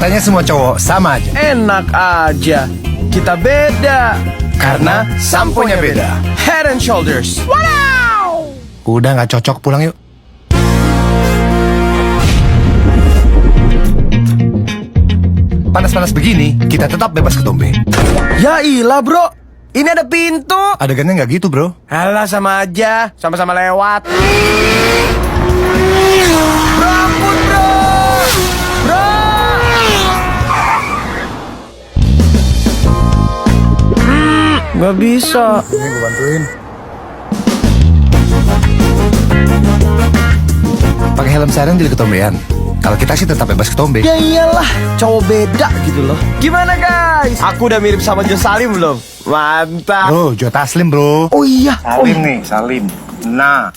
Katanya semua cowok sama aja. Enak aja. Kita beda karena samponya beda. Head and Shoulders. Wow! Udah gak cocok, pulang yuk. Panas-panas begini, kita tetap bebas ketombe. Ya ilah bro, ini ada pintu. Adegannya gak gitu bro. Alah sama aja, sama-sama lewat. Bro ampun bro. Bro. Gak bisa. Ini gue bantuin. Pakai helm siren jadi ketombean. Kalau kita sih tetap bebas ketombe. Ya iyalah, cowok beda gitu loh. Gimana guys? Aku udah mirip sama Jo Salim belum? Mantap. Bro, Joe Taslim bro. Oh iya. Salim nih, Salim. Nah.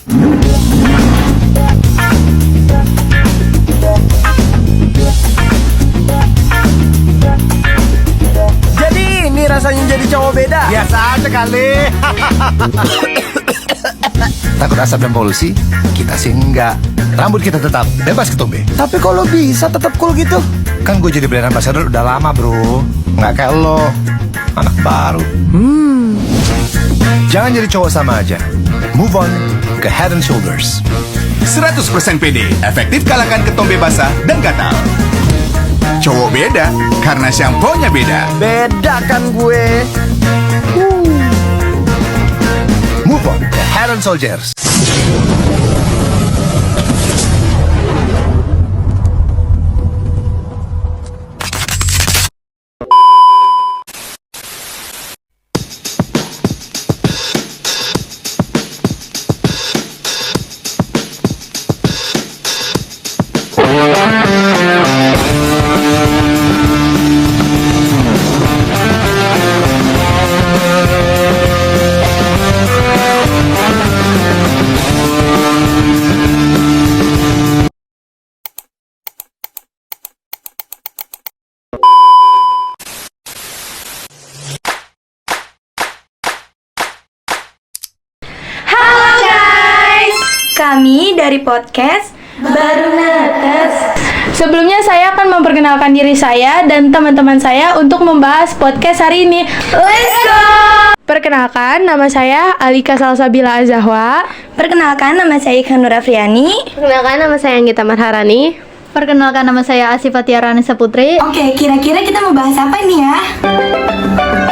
Jadi ini rasanya jadi cowok beda. Biasa aja kali. Takut asap dan polusi? Kita sih enggak. Rambut kita tetap bebas ketombe. Tapi kalau bisa tetap cool gitu. Kan gue jadi brand ambassador udah lama bro. Nggak kayak lo, anak baru. Jangan jadi cowok sama aja. Move on ke Head and Shoulders. 100% pede, efektif kalahkan ketombe basah dan gatal. Cowok beda karena shampoo-nya beda. Beda kan gue. Move on ke Head and Shoulders. Kami dari podcast Baru Netes. Sebelumnya saya akan memperkenalkan diri saya dan teman-teman saya untuk membahas podcast hari ini. Let's go! Perkenalkan, nama saya Alika Salsabila Azahwa. Perkenalkan, nama saya Ikhan Nur Afriani. Perkenalkan, nama saya Anggita Marharani. Perkenalkan, nama saya Asifah Tiara Anissa Putri. Oke, kira-kira kita mau bahas apa nih ya?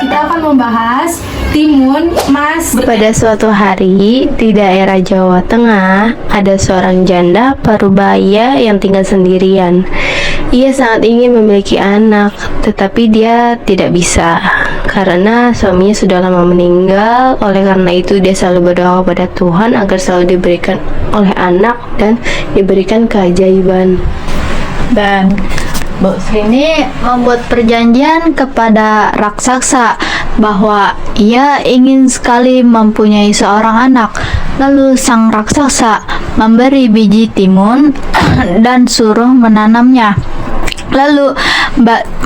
Kita akan membahas Timun Mas. Pada suatu hari, di daerah Jawa Tengah, ada seorang janda parubaya yang tinggal sendirian. Ia sangat ingin memiliki anak, tetapi dia tidak bisa karena suaminya sudah lama meninggal. Oleh karena itu, dia selalu berdoa kepada Tuhan agar selalu diberikan oleh anak dan diberikan keajaiban. Dan Bu Sri ini membuat perjanjian kepada raksasa bahwa ia ingin sekali mempunyai seorang anak. Lalu sang raksasa memberi biji timun dan suruh menanamnya. Lalu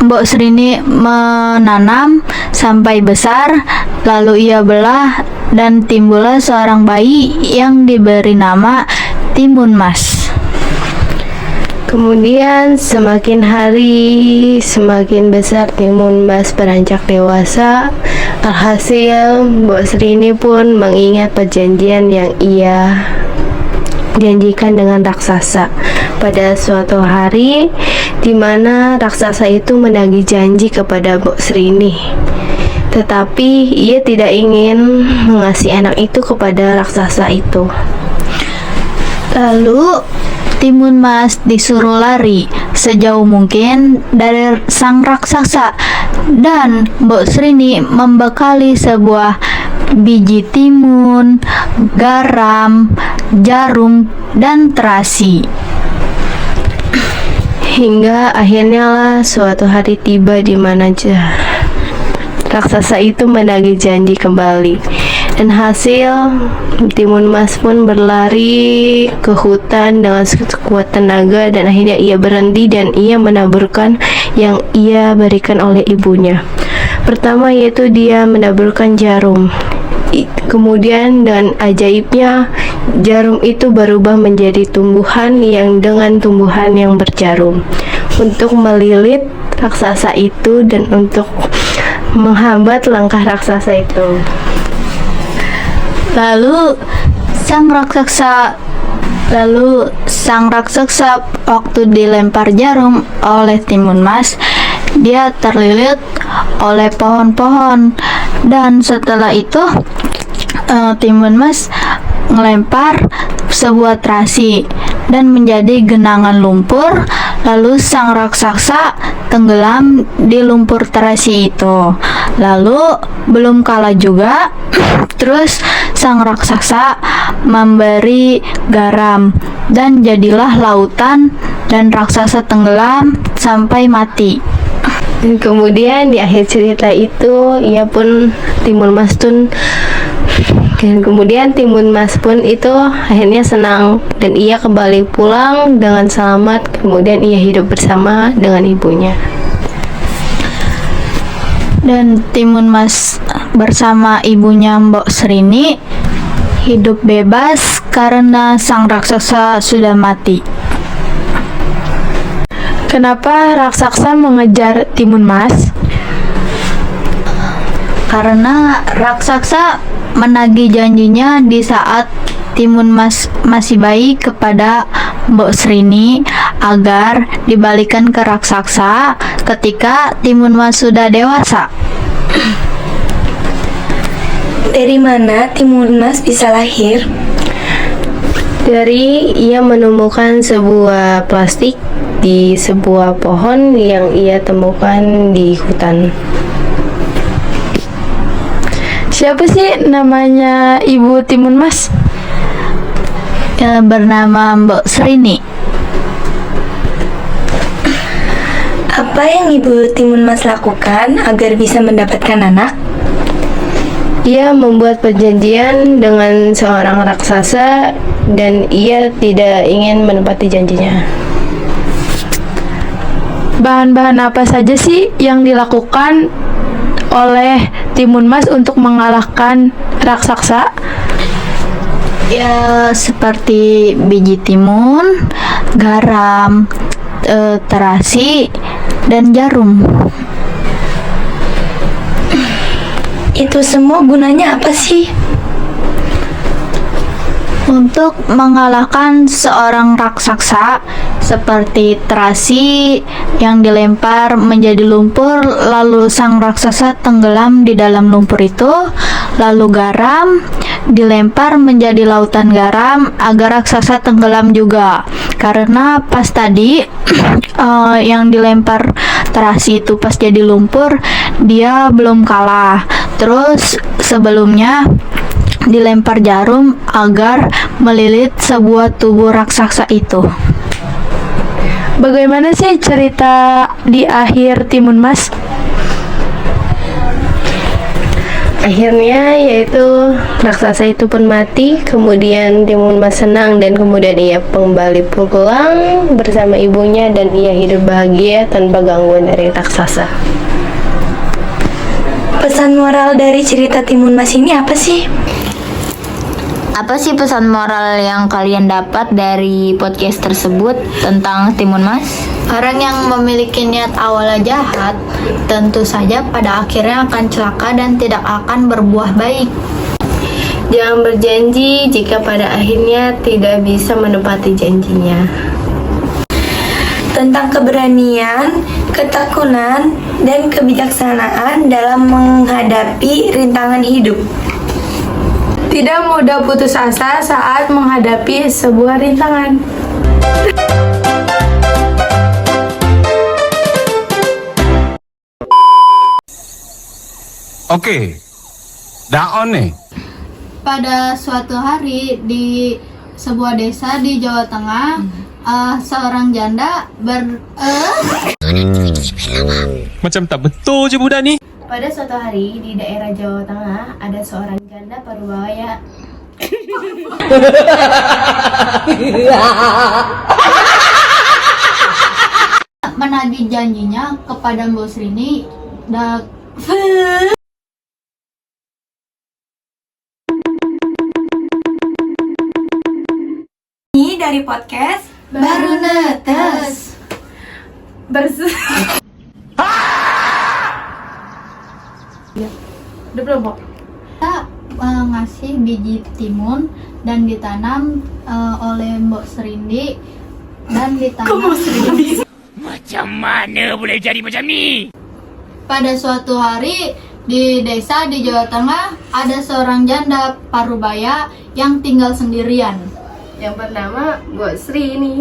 Mbok Sri ini menanam sampai besar, lalu ia belah dan timbullah seorang bayi yang diberi nama Timun Mas. Kemudian semakin hari semakin besar Timun Mas beranjak dewasa. Alhasil Mbok Sri ini pun mengingat perjanjian yang ia janjikan dengan raksasa. Pada suatu hari di mana raksasa itu menagih janji kepada Mbok Sri ini, tetapi ia tidak ingin mengasih anak itu kepada raksasa itu. Lalu Timun Mas disuruh lari sejauh mungkin dari sang raksasa, dan Mbok Sri ini membekali sebuah biji timun, garam, jarum, dan terasi. Hingga akhirnya lah suatu hari tiba di mana raksasa itu menagih janji kembali. Dan hasil Timun Mas pun berlari ke hutan dengan sekuat tenaga, dan akhirnya ia berhenti dan ia menaburkan yang ia berikan oleh ibunya. Pertama yaitu dia menaburkan jarum. Kemudian dan ajaibnya jarum itu berubah menjadi tumbuhan yang dengan tumbuhan yang berjarum untuk melilit raksasa itu dan untuk menghambat langkah raksasa itu. Lalu sang raksasa waktu dilempar jarum oleh Timun Mas, dia terlilit oleh pohon-pohon, dan setelah itu Timun Mas ngelempar sebuah terasi dan menjadi genangan lumpur. Lalu sang raksasa tenggelam di lumpur terasi itu. Lalu belum kalah juga, terus sang raksasa memberi garam dan jadilah lautan, dan raksasa tenggelam sampai mati. Dan kemudian di akhir cerita itu Timun Mas pun itu akhirnya senang dan ia kembali pulang dengan selamat. Kemudian ia hidup bersama dengan ibunya. Dan Timun Mas bersama ibunya Mbok Srini hidup bebas karena sang raksasa sudah mati. Kenapa raksasa mengejar Timun Mas? Karena raksasa menagih janjinya di saat Timun Mas masih bayi kepada Mbok Srini agar dibalikan ke raksasa ketika Timun Mas sudah dewasa. Dari mana Timun Mas bisa lahir? Dari ia menemukan sebuah plastik di sebuah pohon yang ia temukan di hutan. Siapa sih namanya ibu Timun Mas? Bernama Mbok Srini. Apa yang Ibu Timun Mas lakukan agar bisa mendapatkan anak? Ia membuat perjanjian dengan seorang raksasa dan ia tidak ingin menepati janjinya. Bahan-bahan apa saja sih yang dilakukan oleh Timun Mas untuk mengalahkan raksasa? Ya, seperti biji timun, garam, terasi, dan jarum. Itu semua gunanya apa sih? Untuk mengalahkan seorang raksasa, seperti terasi yang dilempar menjadi lumpur, lalu sang raksasa tenggelam di dalam lumpur itu. Lalu garam dilempar menjadi lautan garam agar raksasa tenggelam juga. Karena pas tadi yang dilempar terasi itu pas jadi lumpur, dia belum kalah. Terus sebelumnya dilempar jarum agar melilit sebuah tubuh raksasa itu. Bagaimana sih cerita di akhir Timun Mas? Akhirnya yaitu raksasa itu pun mati. Kemudian Timun Mas senang dan kemudian ia kembali pulang bersama ibunya dan ia hidup bahagia tanpa gangguan dari raksasa. Pesan moral dari cerita Timun Mas ini apa sih? Apa sih pesan moral yang kalian dapat dari podcast tersebut tentang Timun Mas? Orang yang memiliki niat awalnya jahat tentu saja pada akhirnya akan celaka dan tidak akan berbuah baik. Jangan berjanji jika pada akhirnya tidak bisa menepati janjinya. Tentang keberanian, ketekunan, dan kebijaksanaan dalam menghadapi rintangan hidup. Tidak mudah putus asa saat menghadapi sebuah rintangan. Oke, daon nih. Pada suatu hari di sebuah desa di Jawa Tengah, seorang janda Macam tak betul je budak ni. Pada suatu hari di daerah Jawa Tengah ada seorang janda parubaya. menagih janjinya kepada Mbok Srini dan Ini dari podcast baru netes. Udah belum, Pok? Kita ngasih biji timun dan ditanam oleh Mbok Serindi dan ditanam. Macam mana boleh jadi macam ni? Pada suatu hari di desa di Jawa Tengah ada seorang janda parubaya yang tinggal sendirian. Yang bernama Mbok Sri ini.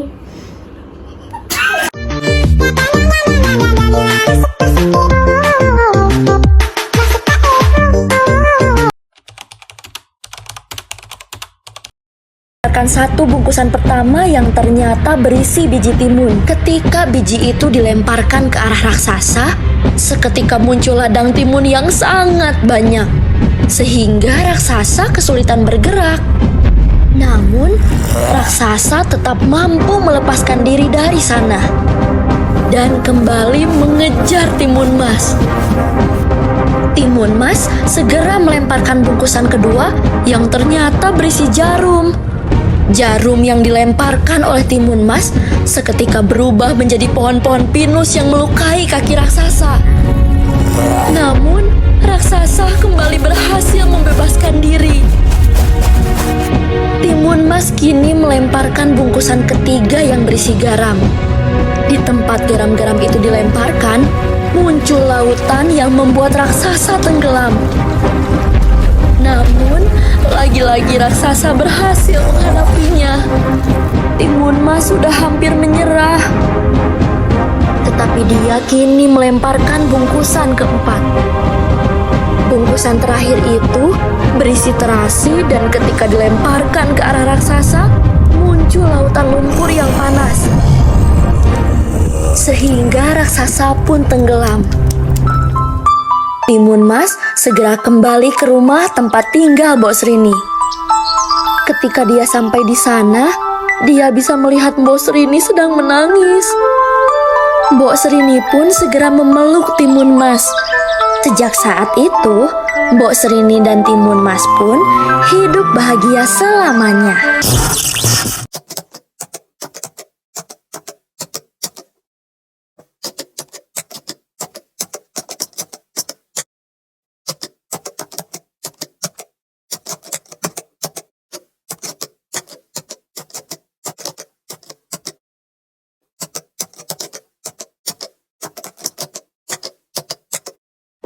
Satu bungkusan pertama yang ternyata berisi biji timun. Ketika biji itu dilemparkan ke arah raksasa, seketika muncul ladang timun yang sangat banyak, sehingga raksasa kesulitan bergerak. Namun, raksasa tetap mampu melepaskan diri dari sana dan kembali mengejar timun mas. Timun mas segera melemparkan bungkusan kedua yang ternyata berisi jarum. Jarum yang dilemparkan oleh timun mas seketika berubah menjadi pohon-pohon pinus yang melukai kaki raksasa. Namun, raksasa kembali berhasil membebaskan diri. Timun mas kini melemparkan bungkusan ketiga yang berisi garam. Di tempat garam-garam itu dilemparkan, muncul lautan yang membuat raksasa tenggelam. Namun, lagi-lagi raksasa berhasil menghadapinya. Timun mas sudah hampir menyerah. Tetapi dia kini melemparkan bungkusan keempat. Bungkusan terakhir itu berisi terasi dan ketika dilemparkan ke arah raksasa, muncul lautan lumpur yang panas. Sehingga raksasa pun tenggelam. Timun mas segera kembali ke rumah tempat tinggal Mbok Srini. Ketika dia sampai di sana, dia bisa melihat Mbok Srini sedang menangis. Mbok Srini pun segera memeluk Timun mas. Sejak saat itu, Mbok Srini dan Timun mas pun hidup bahagia selamanya.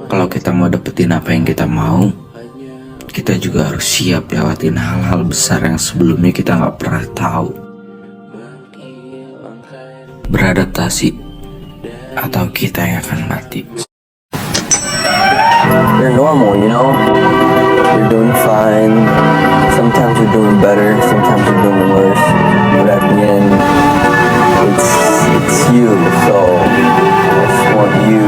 Kalau kita mau dapetin apa yang kita mau, kita juga harus siap lewatin hal-hal besar yang sebelumnya kita nggak pernah tahu. Beradaptasi, atau kita yang akan mati. You're normal, you know? You're doing fine. Sometimes you're doing better, sometimes you're doing worse. But at the end, it's you, so I just want you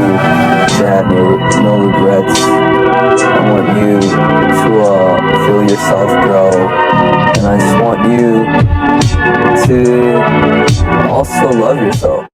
to have no regrets. I want you to feel yourself grow, and I just want you to also love yourself.